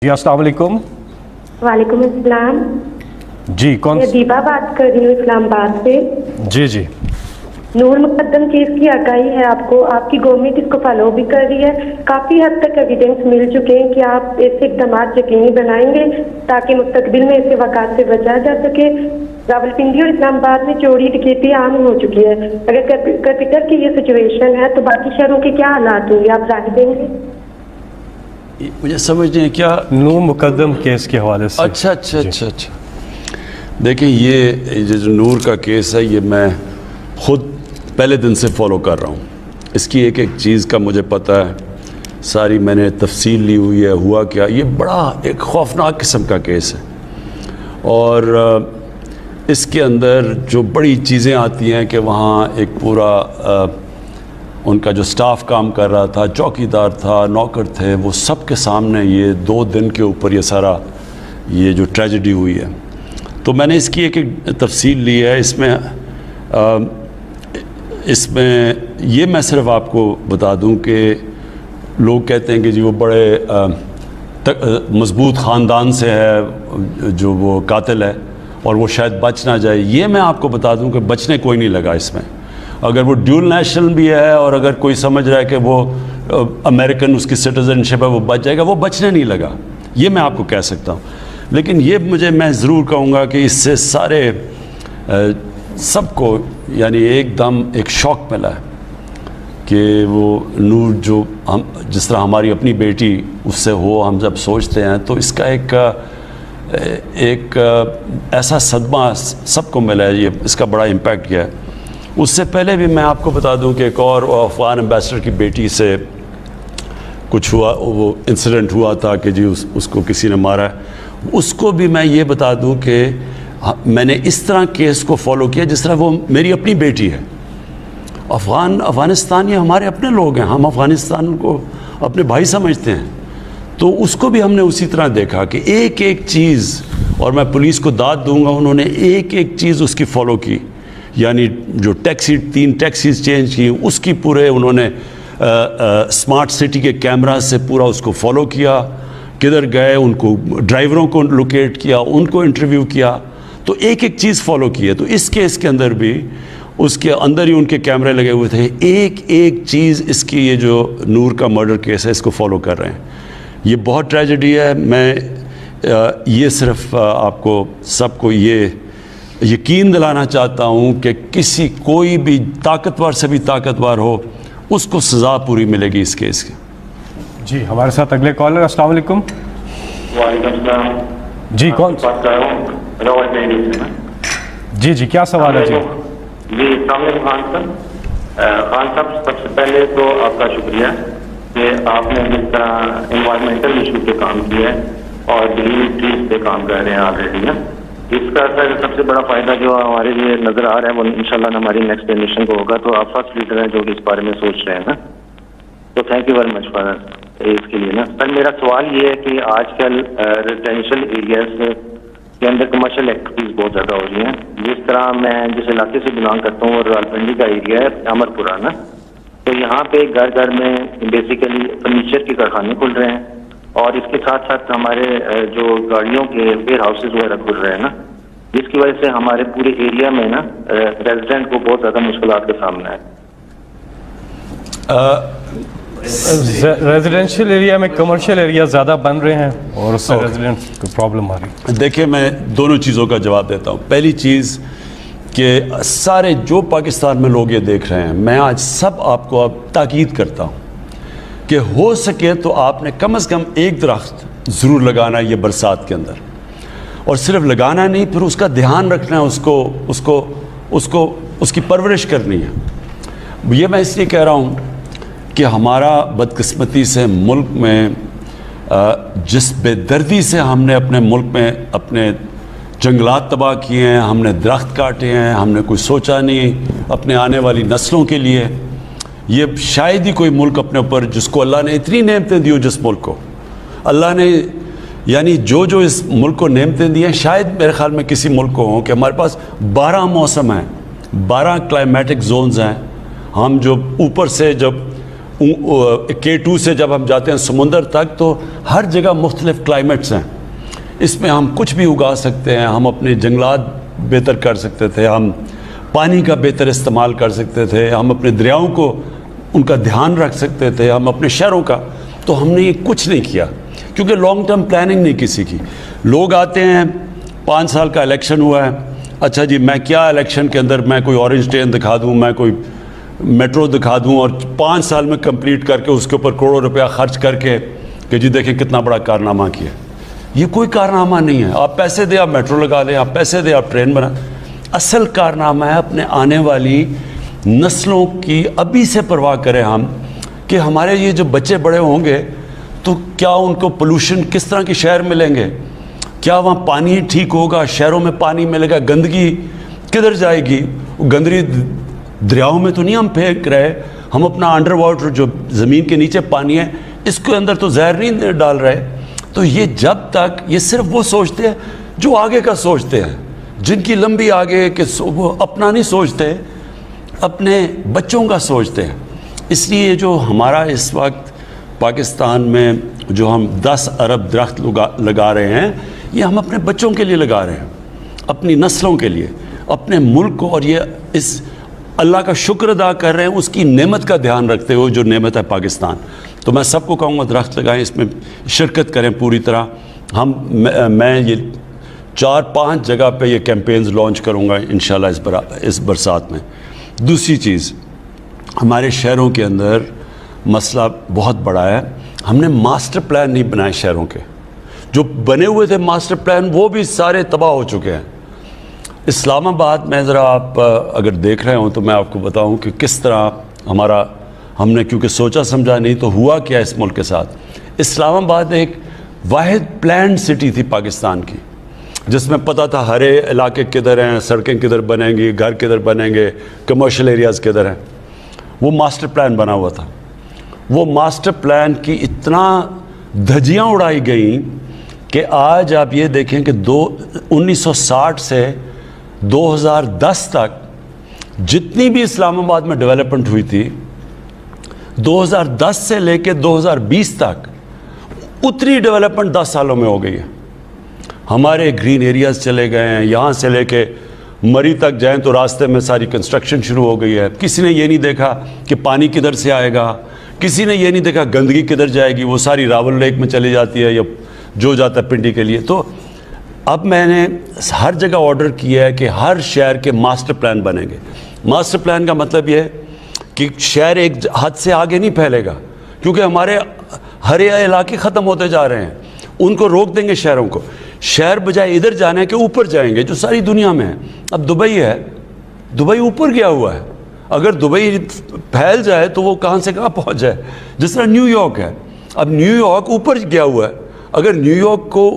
جی السلام علیکم. وعلیکم السلام. جی کون؟ میں دیبا بات کر رہی ہوں اسلام آباد سے. جی جی نور مقدم کیس کی آگاہی ہے آپ کو. آپ کی گورنمنٹ اس کو فالو بھی کر رہی ہے. کافی حد تک ایویڈنس مل چکے ہیں کہ آپ ایسے اقدامات یقینی بنائیں گے تاکہ مستقبل میں ایسے واقعات سے بچا جا سکے. راولپنڈی اور اسلام آباد میں چوری ڈکیتی عام ہو چکی ہے. اگر کیپٹل کی یہ سچویشن ہے تو باقی شہروں کے کیا حالات ہوں گے، آپ رائے دیں گے؟ مجھے سمجھنے ہیں کیا نور مقدم کیس کے حوالے سے. اچھا دیکھیں یہ جو نور کا کیس ہے یہ میں خود پہلے دن سے فالو کر رہا ہوں. اس کی ایک چیز کا مجھے پتہ ہے، ساری میں نے تفصیل لی ہوئی ہے. ہوا کیا، یہ بڑا ایک خوفناک قسم کا کیس ہے اور اس کے اندر جو بڑی چیزیں آتی ہیں کہ وہاں ایک پورا ان کا جو سٹاف کام کر رہا تھا، چوکیدار تھا، نوکر تھے، وہ سب کے سامنے یہ 2 دن کے اوپر یہ سارا یہ جو ٹریجڈی ہوئی ہے. تو میں نے اس کی ایک تفصیل لی ہے. اس میں یہ میں صرف آپ کو بتا دوں کہ لوگ کہتے ہیں کہ جی وہ بڑے مضبوط خاندان سے ہے جو وہ قاتل ہے اور وہ شاید بچ نہ جائے. یہ میں آپ کو بتا دوں کہ بچنے کوئی نہیں لگا اس میں. اگر وہ ڈیول نیشنل بھی ہے اور اگر کوئی سمجھ رہا ہے کہ وہ امریکن اس کی سٹیزن شپ ہے وہ بچ جائے گا، وہ بچنے نہیں لگا. یہ میں آپ کو کہہ سکتا ہوں. لیکن یہ میں ضرور کہوں گا کہ اس سے سارے سب کو یعنی ایک دم ایک شوق ملا ہے کہ وہ نور جو ہم جس طرح ہماری اپنی بیٹی اس سے ہو، ہم جب سوچتے ہیں تو اس کا ایک ایسا صدمہ سب کو ملا ہے. یہ اس کا بڑا امپیکٹ کیا ہے. اس سے پہلے بھی میں آپ کو بتا دوں کہ ایک اور افغان ایمبیسڈر کی بیٹی سے کچھ ہوا، وہ انسیڈنٹ ہوا تھا کہ جی اس کو کسی نے مارا ہے. اس کو بھی میں یہ بتا دوں کہ میں نے اس طرح کیس کو فالو کیا جس طرح وہ میری اپنی بیٹی ہے. افغانستان یہ ہمارے اپنے لوگ ہیں، ہم افغانستان کو اپنے بھائی سمجھتے ہیں. تو اس کو بھی ہم نے اسی طرح دیکھا کہ ایک چیز، اور میں پولیس کو داد دوں گا، انہوں نے ایک چیز اس کی فالو کی. یعنی جو 3 ٹیکسیز چینج کی، اس کی پورے انہوں نے اسمارٹ سٹی کے کیمرہ سے پورا اس کو فالو کیا. کدھر گئے ان کو ڈرائیوروں کو لوکیٹ کیا، ان کو انٹرویو کیا. تو ایک چیز فالو کی ہے. تو اس کیس کے اندر بھی اس کے اندر ہی ان کے کیمرے لگے ہوئے تھے. ایک چیز اس کی یہ جو نور کا مرڈر کیس ہے اس کو فالو کر رہے ہیں. یہ بہت ٹریجڈی ہے. میں یہ صرف آپ کو سب کو یہ یقین دلانا چاہتا ہوں کہ کوئی بھی طاقتور سے بھی طاقتور ہو، اس کو سزا پوری ملے گی اس کیس کی. جی ہمارے ساتھ اگلے کالر. السلام علیکم. وعلیکم السلام. جی کون؟ بات کر رہا ہوں راولپنڈی سے. جی کیا سوال ہے؟ جی السلام علیکم خان صاحب. خان صاحب سب سے پہلے تو آپ کا شکریہ کہ آپ نے جس طرح انوائرمنٹل ایشو پہ کام کیا ہے اور گرین ٹریز پہ کام کر رہے ہیں آلریڈی. اس کا سب سے بڑا فائدہ جو ہمارے لیے نظر آ رہا ہے وہ انشاءاللہ ہماری نیکسٹ جنریشن کو ہوگا. تو آپ فرسٹ لیڈر ہیں جو کہ اس بارے میں سوچ رہے ہیں نا. تو thank you very much for اس کے لیے نا. سر میرا سوال یہ ہے کہ آج کل ریزیڈینشیل ایریاز کے اندر کمرشل ایکٹیویٹیز بہت زیادہ ہو رہی ہیں. جس طرح میں جس علاقے سے بلانگ کرتا ہوں اور راولپنڈی کا ایریا ہے امرپورہ نا، تو یہاں پہ گھر میں بیسیکلی فرنیچر کے کارخانے کھل رہے ہیں اور اس کے ساتھ ساتھ ہمارے جو گاڑیوں کے ویئر ہاؤسز وغیرہ کھل رہے ہیں نا، جس کی وجہ سے ہمارے پورے ایریا میں نا ریزیڈنٹ کو بہت زیادہ مشکلات کا سامنا ہے. ریزیڈینشیل ایریا میں کمرشل ایریا زیادہ بن رہے ہیں اور اس سے ریزیڈنٹ کو پرابلم آ رہی ہے. دیکھیں میں دونوں چیزوں کا جواب دیتا ہوں. پہلی چیز کہ سارے جو پاکستان میں لوگ یہ دیکھ رہے ہیں، میں آج سب آپ کو اب تاکید کرتا ہوں کہ ہو سکے تو آپ نے کم از کم ایک درخت ضرور لگانا ہے یہ برسات کے اندر. اور صرف لگانا نہیں، پھر اس کا دھیان رکھنا ہے، اس کی پرورش کرنی ہے. یہ میں اس لیے کہہ رہا ہوں کہ ہمارا بدقسمتی سے ملک میں جس بے دردی سے ہم نے اپنے ملک میں اپنے جنگلات تباہ کیے ہیں، ہم نے درخت کاٹے ہیں، ہم نے کوئی سوچا نہیں اپنے آنے والی نسلوں کے لیے. یہ شاید ہی کوئی ملک اپنے اوپر جس کو اللہ نے اتنی نعمتیں دی ہو، جس ملک کو اللہ نے یعنی جو اس ملک کو نعمتیں دی ہیں، شاید میرے خیال میں کسی ملک کو ہوں کہ ہمارے پاس 12 موسم ہیں، 12 کلائمیٹک زونز ہیں. ہم جو اوپر سے جب K2 سے جب ہم جاتے ہیں سمندر تک تو ہر جگہ مختلف کلائمیٹس ہیں. اس میں ہم کچھ بھی اگا سکتے ہیں, ہم اپنے جنگلات بہتر کر سکتے تھے, ہم پانی کا بہتر استعمال کر سکتے تھے, ہم اپنے دریاؤں کو ان کا دھیان رکھ سکتے تھے, ہم اپنے شہروں کا. تو ہم نے یہ کچھ نہیں کیا کیونکہ لانگ ٹرم پلاننگ نہیں کسی کی. لوگ آتے ہیں, 5 سال کا الیکشن ہوا ہے, اچھا جی میں کیا الیکشن کے اندر میں کوئی اورنج ٹرین دکھا دوں, میں کوئی میٹرو دکھا دوں اور 5 سال میں کمپلیٹ کر کے اس کے اوپر کروڑوں روپیہ خرچ کر کے کہ جی دیکھیں کتنا بڑا کارنامہ کیا. یہ کوئی کارنامہ نہیں ہے. آپ پیسے دیں آپ میٹرو لگا لیں, آپ پیسے دیں آپ ٹرین بنا. اصل کارنامہ ہے اپنے آنے والی نسلوں کی ابھی سے پرواہ کریں ہم کہ ہمارے یہ جو بچے بڑے ہوں گے تو کیا ان کو پولوشن کس طرح کے شہر ملیں گے, کیا وہاں پانی ٹھیک ہوگا, شہروں میں پانی ملے گا, گندگی کدھر جائے گی. گندگی دریاؤں میں تو نہیں ہم پھینک رہے, ہم اپنا انڈر واٹر جو زمین کے نیچے پانی ہے اس کے اندر تو زہر نہیں ڈال رہے. تو یہ جب تک یہ صرف وہ سوچتے ہیں جو آگے کا سوچتے ہیں, جن کی لمبی آگے کہ وہ اپنا نہیں سوچتے, اپنے بچوں کا سوچتے ہیں. اس لیے جو ہمارا اس وقت پاکستان میں جو ہم 10 ارب درخت لگا رہے ہیں یہ ہم اپنے بچوں کے لیے لگا رہے ہیں, اپنی نسلوں کے لیے, اپنے ملک کو, اور یہ اس اللہ کا شکر ادا کر رہے ہیں اس کی نعمت کا دھیان رکھتے ہوئے جو نعمت ہے پاکستان. تو میں سب کو کہوں گا درخت لگائیں, اس میں شرکت کریں پوری طرح. میں یہ 4-5 جگہ پہ یہ کیمپینز لانچ کروں گا انشاءاللہ اس برسات میں. دوسری چیز, ہمارے شہروں کے اندر مسئلہ بہت بڑا ہے, ہم نے ماسٹر پلان نہیں بنائے شہروں کے. جو بنے ہوئے تھے ماسٹر پلان وہ بھی سارے تباہ ہو چکے ہیں. اسلام آباد میں ذرا آپ اگر دیکھ رہے ہوں تو میں آپ کو بتاؤں کہ کس طرح ہم نے کیونکہ سوچا سمجھا نہیں تو ہوا کیا اس ملک کے ساتھ. اسلام آباد ایک واحد پلانڈ سٹی تھی پاکستان کی, جس میں پتہ تھا ہر علاقے کدھر ہیں, سڑکیں کدھر بنیں گی, گھر کدھر بنیں گے, کمرشل ایریاز کدھر ہیں. وہ ماسٹر پلان بنا ہوا تھا. وہ ماسٹر پلان کی اتنا دھجیاں اڑائی گئیں کہ آج آپ یہ دیکھیں کہ 1960 سے 2010 تک جتنی بھی اسلام آباد میں ڈیولپمنٹ ہوئی تھی 2010 سے لے کے 2020 تک اتنی ڈیولپمنٹ 10 سالوں میں ہو گئی ہے. ہمارے گرین ایریاز چلے گئے ہیں, یہاں سے لے کے مری تک جائیں تو راستے میں ساری کنسٹرکشن شروع ہو گئی ہے. کسی نے یہ نہیں دیکھا کہ پانی کدھر سے آئے گا, کسی نے یہ نہیں دیکھا گندگی کدھر جائے گی, وہ ساری راول لیک میں چلی جاتی ہے یا جو جاتا ہے پنڈی کے لیے. تو اب میں نے ہر جگہ آرڈر کیا ہے کہ ہر شہر کے ماسٹر پلان بنیں گے. ماسٹر پلان کا مطلب یہ ہے کہ شہر ایک حد سے آگے نہیں پھیلے گا, کیونکہ ہمارے ہر علاقے ختم ہوتے جا رہے ہیں. ان کو روک دیں گے شہروں کو. شہر بجائے ادھر جانے کے اوپر جائیں گے جو ساری دنیا میں ہے. اب دبئی ہے, دبئی اوپر گیا ہوا ہے. اگر دبئی پھیل جائے تو وہ کہاں سے کہاں پہنچ جائے. جس طرح نیو یارک ہے, اب نیو یارک اوپر گیا ہوا ہے. اگر نیو یارک کو